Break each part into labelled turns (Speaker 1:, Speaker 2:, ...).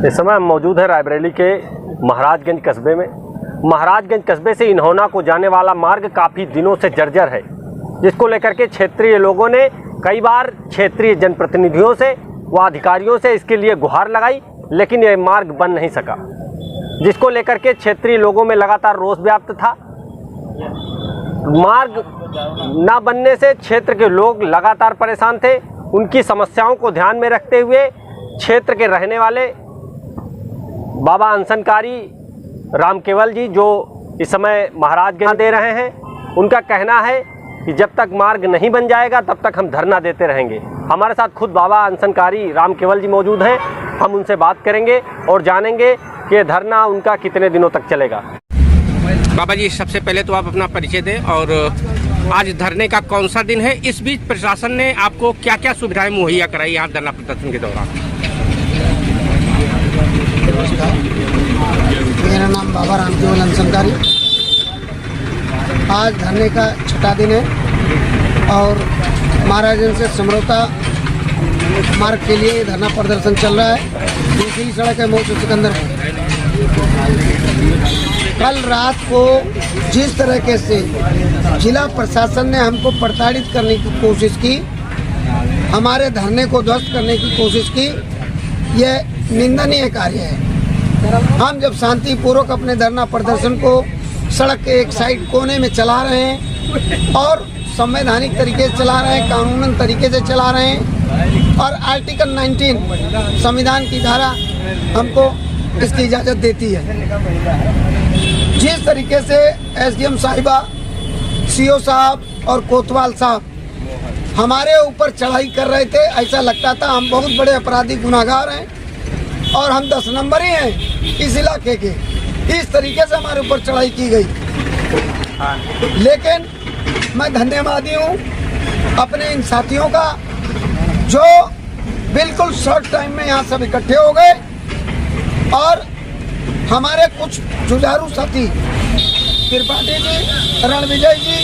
Speaker 1: इस समय हम मौजूद है रायबरेली के महाराजगंज कस्बे में। महाराजगंज कस्बे से इन्होना को जाने वाला मार्ग काफ़ी दिनों से जर्जर है, जिसको लेकर के क्षेत्रीय लोगों ने कई बार क्षेत्रीय जनप्रतिनिधियों से व अधिकारियों से इसके लिए गुहार लगाई, लेकिन यह मार्ग बन नहीं सका, जिसको लेकर के क्षेत्रीय लोगों में लगातार रोष व्याप्त था। मार्ग न बनने से क्षेत्र के लोग लगातार परेशान थे। उनकी समस्याओं को ध्यान में रखते हुए क्षेत्र के रहने वाले बाबा अनशनकारी राम केवल जी, जो इस समय महाराजगंज दे रहे हैं, उनका कहना है कि जब तक मार्ग नहीं बन जाएगा तब तक हम धरना देते रहेंगे। हमारे साथ खुद बाबा अनशनकारी राम केवल जी मौजूद हैं। हम उनसे बात करेंगे और जानेंगे कि धरना उनका कितने दिनों तक चलेगा।
Speaker 2: बाबा जी, सबसे पहले तो आप अपना परिचय दें और आज धरने का कौन सा दिन है? इस बीच प्रशासन ने आपको क्या क्या सुविधाएं मुहैया कराई यहाँ धरना प्रदर्शन के दौरान?
Speaker 3: मेरा नाम बाबा राम केवल अनशनकारी। आज धरने का छठा दिन है और महाराजगंज से समरौता मार्ग के लिए धरना प्रदर्शन चल रहा है। दूसरी सड़क है मऊ से सिकंदरपुर। कल रात को जिस तरीके से जिला प्रशासन ने हमको प्रताड़ित करने की कोशिश की, हमारे धरने को ध्वस्त करने की कोशिश की, यह निंदनीय कार्य है। हम जब शांतिपूर्वक अपने धरना प्रदर्शन को सड़क के एक साइड कोने में चला रहे हैं और संवैधानिक तरीके से चला रहे हैं, कानूनन तरीके से चला रहे हैं और आर्टिकल 19 संविधान की धारा हमको इसकी इजाज़त देती है। जिस तरीके से एसडीएम साहिबा, सीओ साहब और कोतवाल साहब हमारे ऊपर चढ़ाई कर रहे थे, ऐसा लगता था हम बहुत बड़े अपराधी गुनाहगार हैं और हम 10 नंबर ही हैं इस इलाके के। इस तरीके से हमारे ऊपर चढ़ाई की गई। लेकिन मैं धन्यवादी हूँ अपने इन साथियों का, जो बिल्कुल शॉर्ट टाइम में यहाँ सब इकट्ठे हो गए और हमारे कुछ जुझारू साथी त्रिपाठी जी, रणविजय जी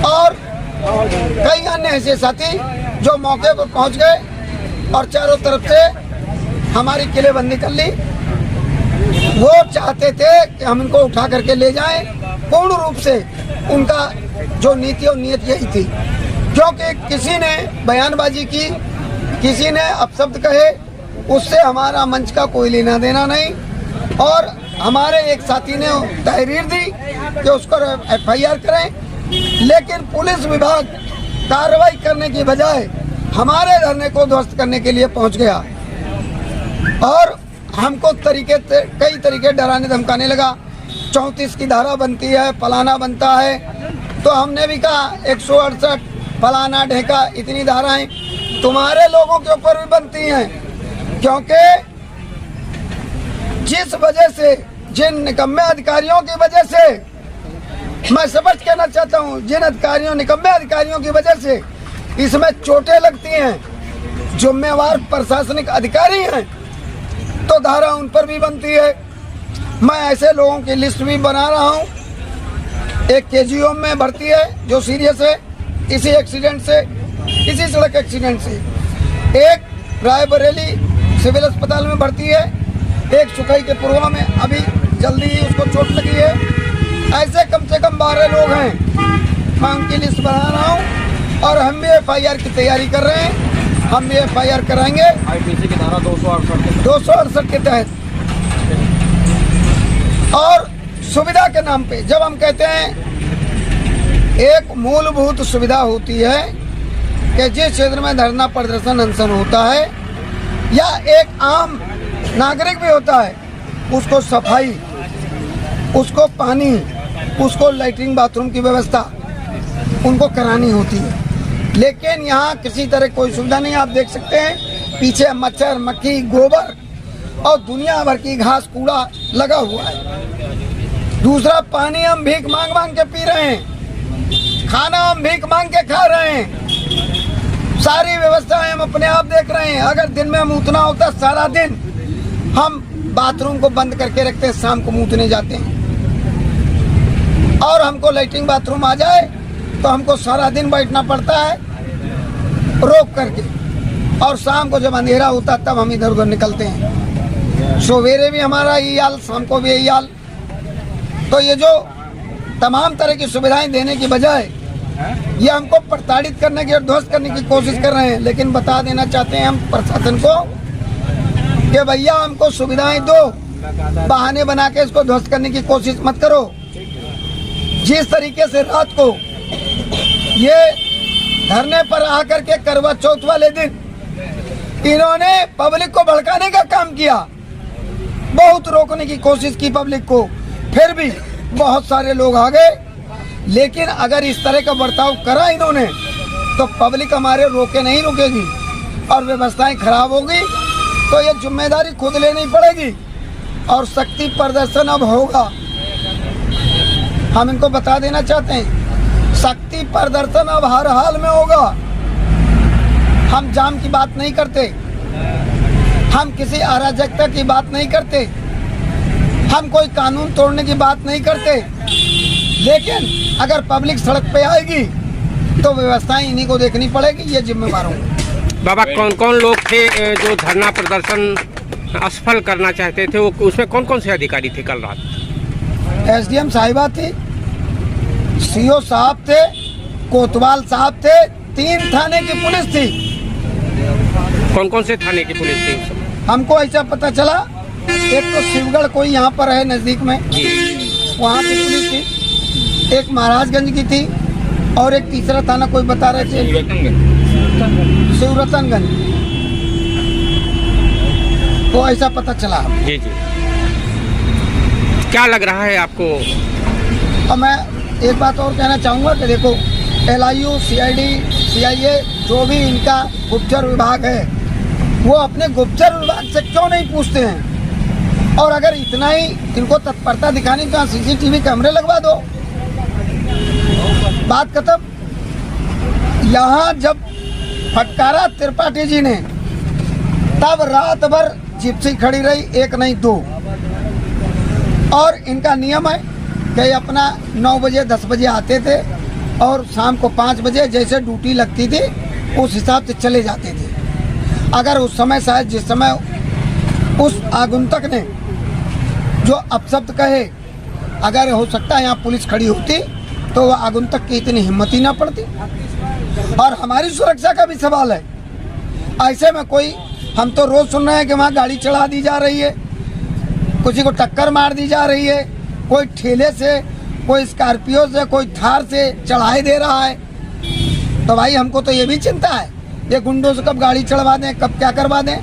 Speaker 3: और कई अन्य ऐसे साथी जो मौके पर पहुँच गए और चारों तरफ से हमारी किलेबंदी कर ली। वो चाहते थे कि हम इनको उठा करके ले जाएं। पूर्ण रूप से उनका जो नीति और नियत यही थी, क्योंकि किसी ने बयानबाजी की, किसी ने अपशब्द कहे, उससे हमारा मंच का कोई लेना देना नहीं। और हमारे एक साथी ने तहरीर दी कि उसको FIR करें, लेकिन पुलिस विभाग कार्रवाई करने की बजाय हमारे धरने को ध्वस्त करने के लिए पहुंच गया और हमको कई तरीके डराने धमकाने लगा। 34 की धारा बनती है, फलाना बनता है, तो हमने भी कहा 168 फलाना ढेका, इतनी धाराएं तुम्हारे लोगों के ऊपर भी बनती हैं, क्योंकि जिस वजह से, जिन निकम्मे अधिकारियों की वजह से, मैं स्पष्ट कहना चाहता हूं, जिन अधिकारियों, निकम्मे अधिकारियों की वजह से इसमें चोटें लगती हैं, जिम्मेवार प्रशासनिक अधिकारी हैं, तो धारा उन पर भी बनती है। मैं ऐसे लोगों की लिस्ट भी बना रहा हूं। एक KGO में भर्ती है जो सीरियस है इसी एक्सीडेंट से, इसी सड़क एक्सीडेंट से। एक रायबरेली सिविल अस्पताल में भर्ती है, एक सुखई के पुरवा में अभी जल्दी ही उसको चोट लगी है। ऐसे कम से कम 12 लोग हैं। मैं उनकी लिस्ट बना रहा हूँ और हम भी FIR की तैयारी कर रहे हैं। हम भी FIR कराएंगे
Speaker 1: IPC की धारा
Speaker 3: 268 के तहत। और सुविधा के नाम पे जब हम कहते हैं, एक मूलभूत सुविधा होती है कि जिस क्षेत्र में धरना प्रदर्शन अनशन होता है या एक आम नागरिक भी होता है, उसको सफाई, उसको पानी, उसको लैट्रिन बाथरूम की व्यवस्था उनको करानी होती है। लेकिन यहाँ किसी तरह कोई सुविधा नहीं। आप देख सकते हैं पीछे मच्छर, मक्खी, गोबर और दुनिया भर की घास कूड़ा लगा हुआ है। दूसरा, पानी हम भीख मांग मांग के पी रहे हैं, खाना हम भीख मांग के खा रहे हैं, सारी व्यवस्थाएं हम अपने आप देख रहे हैं। अगर दिन में मूतना होता, सारा दिन हम बाथरूम को बंद करके रखते हैं, शाम को मूतने जाते हैं। और हमको लैट्रिन बाथरूम आ जाए तो हमको सारा दिन बैठना पड़ता है रोक करके, और शाम को जब अंधेरा होता तब हम इधर उधर निकलते हैं। सवेरे भी हमारा यही हाल, शाम को भी यही हाल। तो ये जो तमाम तरह की सुविधाएं देने की बजाय ये हमको प्रताड़ित करने की और ध्वस्त करने की कोशिश कर रहे हैं। लेकिन बता देना चाहते हैं हम प्रशासन को कि भैया हमको सुविधाएं दो, बहाने बना के इसको ध्वस्त करने की कोशिश मत करो। जिस तरीके से रात को ये धरने पर आकर के करवा चौथ वाले दिन इन्होंने पब्लिक को भड़काने का काम किया, बहुत रोकने की कोशिश की पब्लिक को, फिर भी बहुत सारे लोग आ गए। लेकिन अगर इस तरह का बर्ताव करा इन्होंने तो पब्लिक हमारे रोके नहीं रुकेगी और व्यवस्थाएं खराब होगी। तो ये जिम्मेदारी खुद लेनी पड़ेगी और शक्ति प्रदर्शन अब होगा। हम इनको बता देना चाहते हैं, शक्ति प्रदर्शन अब हर हाल में होगा। हम जाम की बात नहीं करते, हम किसी अराजकता की बात नहीं करते, हम कोई कानून तोड़ने की बात नहीं करते। लेकिन अगर पब्लिक सड़क पे आएगी तो व्यवस्थाएं इन्हीं को देखनी पड़ेगी, ये जिम्मेवार होंगे।
Speaker 2: बाबा, कौन कौन लोग थे जो धरना प्रदर्शन असफल करना चाहते थे? वो उसमें कौन कौन से अधिकारी थे कल रात?
Speaker 3: एसडीएम साहिबा थी, सीओ साहब थे, कोतवाल साहब थे, 3 थाने की पुलिस थी।
Speaker 2: कौन कौन से थाने की पुलिस थी?
Speaker 3: हमको ऐसा पता चला, एक तो शिवगढ़ कोई यहाँ पर है नजदीक में, वहाँ की पुलिस थी, एक महाराजगंज की थी और एक तीसरा थाना कोई बता रहे थे शिवरतनगंज। तो ऐसा पता चला।
Speaker 2: जी जी, क्या लग रहा है आपको?
Speaker 3: और मैं एक बात और कहना चाहूँगा कि देखो, LIU, CID, CIA जो भी इनका गुप्तचर विभाग है, वो अपने गुप्तचर विभाग से क्यों नहीं पूछते हैं? और अगर इतना ही इनको तत्परता दिखानी तो CCTV कैमरे लगवा दो, बात खत्म। यहाँ जब फटकारा त्रिपाठी जी ने, तब रात भर जिप्सी खड़ी रही, एक नहीं 2। और इनका नियम है कि अपना 9 बजे 10 बजे आते थे और शाम को 5 बजे जैसे ड्यूटी लगती थी उस हिसाब से चले जाते थे। अगर उस समय शायद जिस समय उस आगंतुक ने जो अपशब्द कहे, अगर हो सकता है यहाँ पुलिस खड़ी होती तो वह आगंतुक की इतनी हिम्मत ही ना पड़ती। और हमारी सुरक्षा का भी सवाल है। ऐसे में कोई, हम तो रोज सुन रहे हैं कि वहाँ गाड़ी चढ़ा दी जा रही है, किसी को टक्कर मार दी जा रही है, कोई ठेले से, कोई स्कॉर्पियो से, कोई थार से चढ़ाई दे रहा है। तो भाई हमको तो ये भी चिंता है, ये गुंडों से कब गाड़ी चढ़वा दें, कब क्या करवा दें।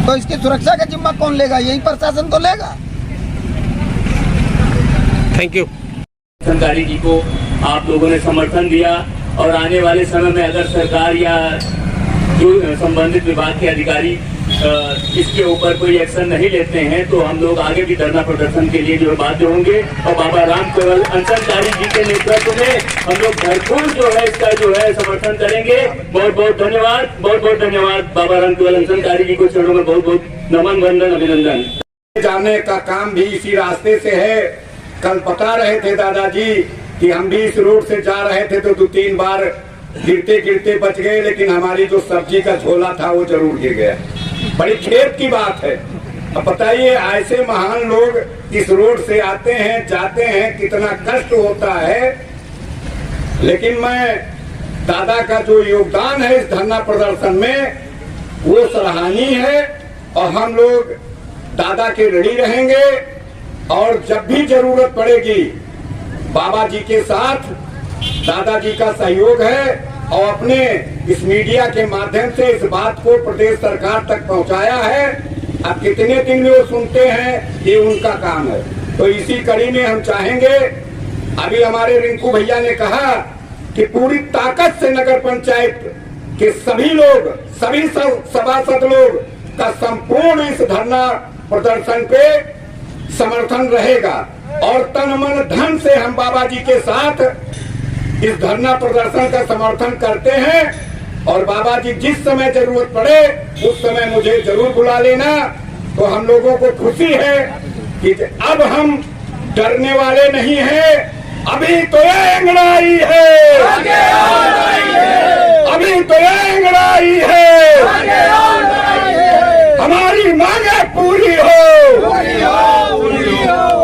Speaker 3: तो इसकी सुरक्षा का जिम्मा कौन लेगा? यही प्रशासन तो लेगा।
Speaker 2: Thank you.
Speaker 4: सरकारी जी को आप लोगों ने समर्थन दिया और आने वाले समय में अगर सरकार या जो संबंधित विभाग के अधिकारी इसके ऊपर कोई एक्शन नहीं लेते हैं तो हम लोग आगे भी धरना प्रदर्शन के लिए जो है बाध्य होंगे। और बाबा राम केवल अंसनकारी जी के नेतृत्व में हम लोग भरपूर जो है इसका जो है समर्थन करेंगे। बहुत बहुत धन्यवाद, बहुत बहुत धन्यवाद। बाबा राम केवल अंसनकारी जी को चरणों में बहुत बहुत नमन, वंदन, अभिनंदन।
Speaker 5: जाने का काम भी इसी रास्ते से है। कल बता रहे थे दादाजी कि हम भी इस रोड से जा रहे थे तो 2-3 बार गिरते गिरते बच गए, लेकिन हमारी जो सब्जी का झोला था वो जरूर गिर गया। बड़ी खेद की बात है। अब बताइए, ऐसे महान लोग इस रोड से आते हैं जाते हैं, कितना कष्ट होता है। लेकिन मैं दादा का जो योगदान है इस धरना प्रदर्शन में वो सराहनीय है और हम लोग दादा के ऋणी रहेंगे और जब भी जरूरत पड़ेगी बाबा जी के साथ दादाजी का सहयोग है। और अपने इस मीडिया के माध्यम से इस बात को प्रदेश सरकार तक पहुंचाया है। अब कितने दिन में वो सुनते हैं ये उनका काम है। तो इसी कड़ी में हम चाहेंगे, अभी हमारे रिंकू भैया ने कहा कि पूरी ताकत से नगर पंचायत के सभी लोग, सभी सभासद लोग का संपूर्ण इस धरना प्रदर्शन पे समर्थन रहेगा और तन मन धन से हम बाबा जी के साथ इस धरना प्रदर्शन का समर्थन करते हैं। और बाबा जी जिस समय जरूरत पड़े उस समय मुझे जरूर बुला लेना। तो हम लोगों को खुशी है कि अब हम डरने वाले नहीं हैं। अभी तो ये अंगड़ाई है, अभी तो ये अंगड़ाई है, हमारी मांगे पूरी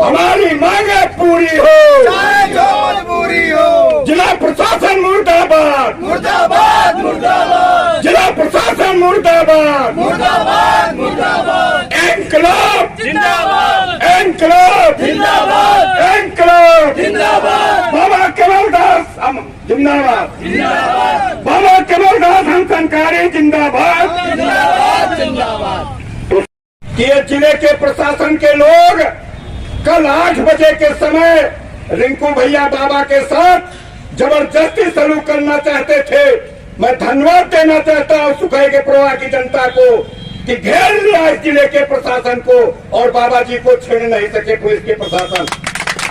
Speaker 5: हमारी मांगे पूरी हो,
Speaker 3: चाहे जो मजबूरी हो।
Speaker 5: जिला प्रशासन मुर्दाबाद,
Speaker 3: मुर्दाबाद मुर्दाबाद
Speaker 5: जिला प्रशासन मुर्दाबाद,
Speaker 3: मुर्दाबाद मुर्दाबाद
Speaker 5: इनकलाब
Speaker 3: जिंदाबाद,
Speaker 5: इनकलाब
Speaker 3: जिंदाबाद,
Speaker 5: इनकलाब
Speaker 3: जिंदाबाद,
Speaker 5: बाबा कमलदास हम जिंदाबाद,
Speaker 3: जिंदाबाद,
Speaker 5: बाबा कमलदास हम संकारी जिंदाबाद।
Speaker 3: जिंदाबाद, जिंदाबाद।
Speaker 5: ये जिले के प्रशासन के लोग कल 8 बजे के समय रिंकू भैया बाबा के साथ जबरदस्ती सलूक करना चाहते थे। मैं धन्यवाद देना चाहता हूं सुखई के प्रवाह की जनता को कि घेर लिया इस जिले के प्रशासन को और बाबा जी को छेड़ नहीं सके पुलिस के प्रशासन।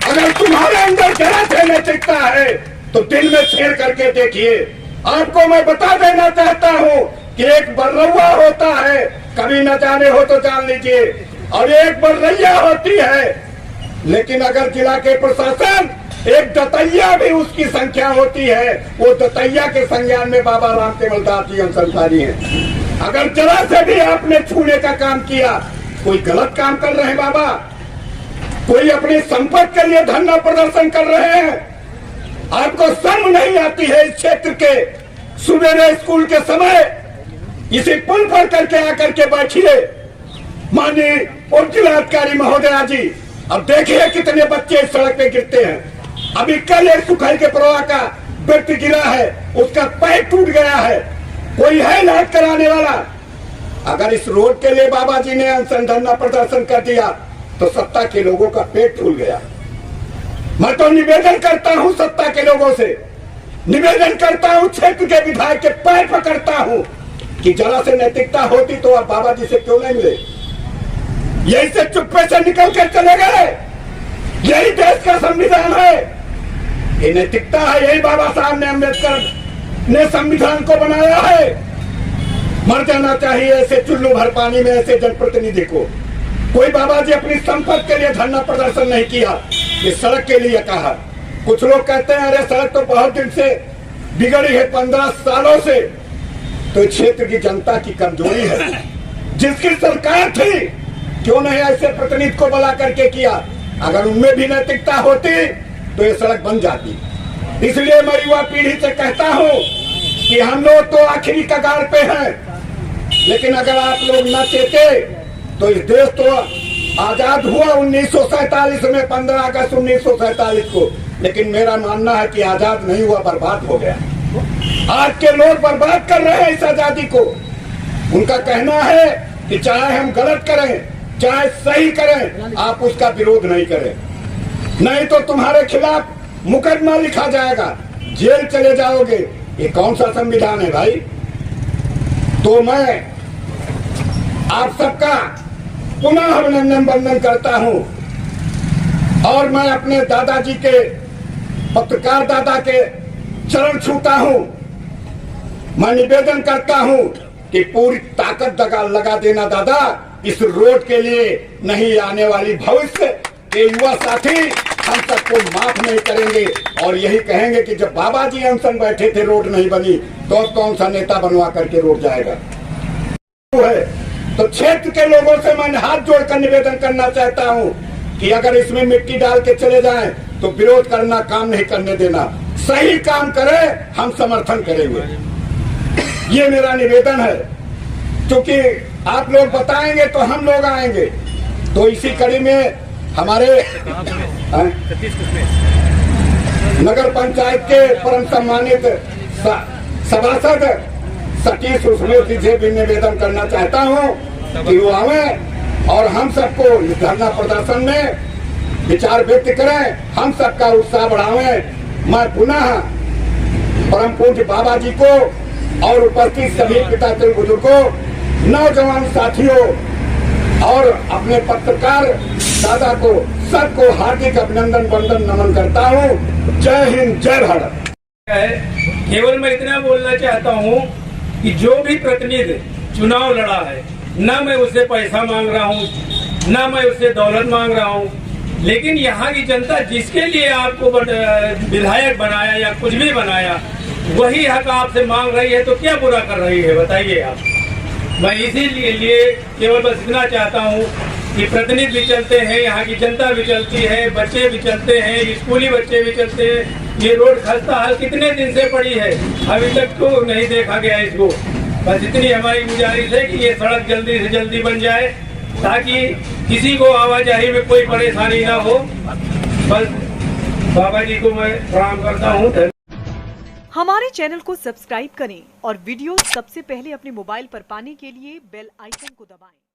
Speaker 5: अगर तुम्हारे अंदर जरा से नैतिकता है तो दिल में छेड़ करके देखिए। आपको मैं बता देना चाहता हूं कि एक बर्रउआ होता है, कभी न जाने हो तो जान लीजिए, और एक बर्रैया होती है। लेकिन अगर जिला के प्रशासन एक दतैया भी उसकी संख्या होती है, वो दतैया के संज्ञान में बाबा राम केवल दास जी हम संसारी हैं। अगर जरा से भी आपने छूने का काम किया, कोई गलत काम कर रहे हैं बाबा, कोई अपनी संपत्ति के लिए धरना प्रदर्शन कर रहे हैं, आपको शर्म नहीं आती है इस क्षेत्र के सुबेरे स्कूल के समय इसी पुल पर करके आकर के बैठिए माननीय उप जिलाधिकारी महोदया जी। अब देखिए कितने बच्चे इस सड़क पे गिरते हैं। अभी कल एक सुखई के प्रवाह का व्यक्ति गिरा है, उसका पैर टूट गया है, कोई है इलाज कराने वाला। अगर इस रोड के लिए बाबा जी ने अनशन धरना प्रदर्शन कर दिया तो सत्ता के लोगों का पेट फूल गया। मैं तो निवेदन करता हूं सत्ता के लोगों से, निवेदन करता हूं क्षेत्र के विधायक के पैर पकड़ता हूं कि जरा से नैतिकता होती तो आप बाबा जी से क्यों नहीं मिले? यही से चुप्पे से निकल कर चले गए। यही देश का संविधान है, ये नैतिकता है। यही बाबा साहब ने अम्बेडकर ने संविधान को बनाया है। मर जाना चाहिए ऐसे चुल्लू भर पानी में ऐसे जनप्रतिनिधि को। कोई बाबा जी अपनी संपत्ति के लिए धरना प्रदर्शन नहीं किया, ये सड़क के लिए कहा। कुछ लोग कहते हैं अरे सड़क तो बहुत दिन से बिगड़ी है, 15 सालों से। तो क्षेत्र की जनता की कमजोरी है। जिसकी सरकार थी क्यों नहीं ऐसे प्रतिनिधि को बुला करके किया? अगर उनमें भी नैतिकता होती तो ये सड़क बन जाती। इसलिए मैं युवा पीढ़ी से कहता हूं कि हम लोग तो आखिरी कगार पे हैं, लेकिन अगर आप लोग न चेते तो इस देश तो आजाद हुआ 1947 में, 15 अगस्त 1947 को। लेकिन मेरा मानना है कि आजाद नहीं हुआ, बर्बाद हो गया। आज के लोग बर्बाद कर रहे हैं इस आजादी को। उनका कहना है कि चाहे हम गलत करें चाहे सही करें, आप उसका विरोध नहीं करें, नहीं तो तुम्हारे खिलाफ मुकदमा लिखा जाएगा, जेल चले जाओगे। ये कौन सा संविधान है भाई? तो मैं आप सबका पुनः अभिनंदन वंदन करता हूं और मैं अपने दादाजी के, पत्रकार दादा के चरण छूता हूं। मैं निवेदन करता हूं कि पूरी ताकत लगा देना दादा इस रोड के लिए। नहीं आने वाली भविष्य के युवा साथी हम सबको माफ नहीं करेंगे और यही कहेंगे कि जब बाबा जी अनशन बैठे थे रोड नहीं बनी तो कौन सा नेता बनवा करके रोड जाएगा? तो क्षेत्र के लोगों से मैं हाथ जोड़कर निवेदन करना चाहता हूं कि अगर इसमें मिट्टी डाल के चले जाएं तो विरोध करना, काम नहीं करने देना। सही काम करें, हम समर्थन करेंगे। ये मेरा निवेदन है। क्योंकि आप लोग बताएंगे तो हम लोग आएंगे। तो इसी कड़ी में हमारे नगर पंचायत के परम सम्मानित सभासद सतीश उसमें से भी निवेदन करना चाहता हूं कि वो आवें और हम सबको धरना प्रदर्शन में विचार व्यक्त करें, हम सबका उत्साह बढ़ावें। मैं पुनः परम पूज्य बाबा जी को और उपस्थित सभी पिताचल बुजुर्गों, नौजवान साथियों और अपने पत्रकार दादा को सबको हार्दिक अभिनंदन वंदन नमन करता हूँ। जय हिंद, जय भारत।
Speaker 6: केवल मैं इतना बोलना चाहता हूँ कि जो भी प्रतिनिधि चुनाव लड़ा है, न मैं उससे पैसा मांग रहा हूँ, न मैं उससे दौलत मांग रहा हूँ, लेकिन यहाँ की जनता जिसके लिए आपको विधायक बनाया या कुछ भी बनाया वही हक आपसे मांग रही है, तो क्या बुरा कर रही है बताइए आप। मैं इसीलिए केवल बस इतना चाहता हूँ कि प्रतिनिधि भी चलते हैं, यहाँ की जनता भी चलती है, बच्चे भी चलते हैं, स्कूली बच्चे भी चलते हैं। ये रोड खस्ता हाल कितने दिन से पड़ी है, अभी तक तो नहीं देखा गया इसको। बस इतनी हमारी गुजारिश है कि ये सड़क जल्दी से जल्दी बन जाए ताकि किसी को आवाजाही में कोई परेशानी ना हो। बस बाबा जी को मैं प्रणाम करता हूँ।
Speaker 7: हमारे चैनल को सब्सक्राइब करें और वीडियो सबसे पहले अपने मोबाइल पर पाने के लिए बेल आइकन को दबाएं।